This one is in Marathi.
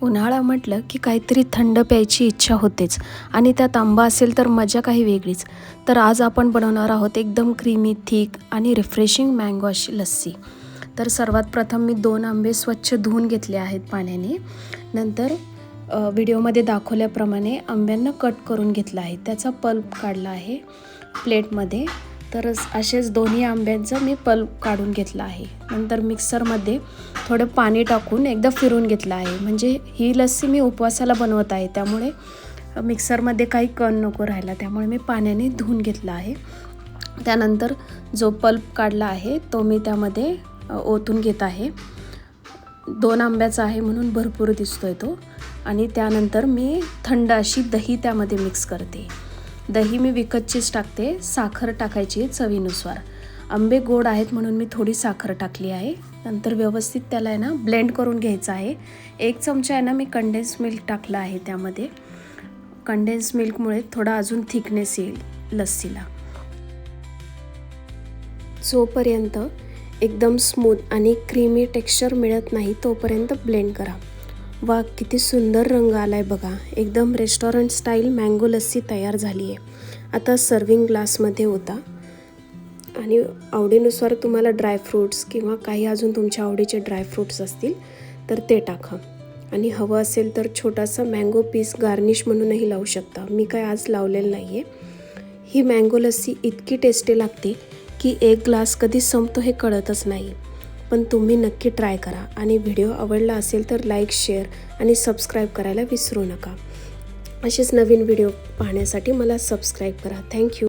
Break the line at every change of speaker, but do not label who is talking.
उन्हाळा म्हटलं की काहीतरी थंड प्यायची इच्छा होतेच आणि त्यात आंबा असेल तर मजा काही वेगळीच. तर आज आपण बनवणार आहोत एकदम क्रीमी, थिक आणि रिफ्रेशिंग मँगो अशी लस्सी. तर सर्वात प्रथम मी 2 आंबे स्वच्छ धुवून घेतले आहेत पाण्याने. नंतर व्हिडिओमध्ये दाखवल्याप्रमाणे आंब्यांना कट करून घेतलं आहे. त्याचा पल्प काढला आहे प्लेटमध्ये. तर असेच दोन्ही आंब्यांचं मी पल्प काढून घेतलं आहे. नंतर मिक्सरमध्ये थोडं पाणी टाकून एकदा फिरून घेतलं आहे. म्हणजे ही लस्सी मी उपवासाला बनवत आहे, त्यामुळे मिक्सरमध्ये काही कण नको राहायला, त्यामुळे मी पाण्याने धुवून घेतलं आहे. त्यानंतर जो पल्प काढला आहे तो मी त्यामध्ये ओतून घेत आहे. 2 आंब्याचा आहे म्हणून भरपूर दिसतोय तो. आणि त्यानंतर मी थंड अशी दही त्यामध्ये मिक्स करते. दही मी विकतचीच टाकते. साखर टाकायची चवीनुसार. आंबे गोड आहेत म्हणून मी थोडी साखर टाकली आहे. नंतर व्यवस्थित त्याला आहे ना ब्लेंड करून घ्यायचं आहे. 1 चमचा आहे ना मी कंडेन्स मिल्क टाकलं आहे त्यामध्ये. कंडेन्स मिल्कमुळे थोडा अजून थिकनेस येईल लस्सीला. जोपर्यंत एकदम स्मूथ आणि क्रीमी टेक्स्चर मिळत नाही तोपर्यंत ब्लेंड करा. वा, किती सुंदर रंग आलाय बघा. एकदम रेस्टॉरंट स्टाईल मँगो लस्सी तयार झाली आहे. आता सर्विंग ग्लासमध्ये ओता आणि आवडीनुसार तुम्हाला ड्रायफ्रूट्स किंवा काही अजून तुमच्या आवडीचे ड्रायफ्रूट्स असतील तर ते टाका. आणि हवं असेल तर छोटासा मँगो पीस गार्निश म्हणूनही लावू शकता. मी काय आज लावलेलं नाही आहे. ही मँगो लस्सी इतकी टेस्टी लागते की 1 ग्लास कधी संपतो हे कळतच नाही. पण तुम्ही नक्की ट्राय करा. आणि व्हिडिओ आवडला असेल तर लाईक, शेअर आणि सबस्क्राईब करायला विसरू नका. असेच नवीन व्हिडिओ पाहण्यासाठी मला सबस्क्राईब करा. थँक्यू.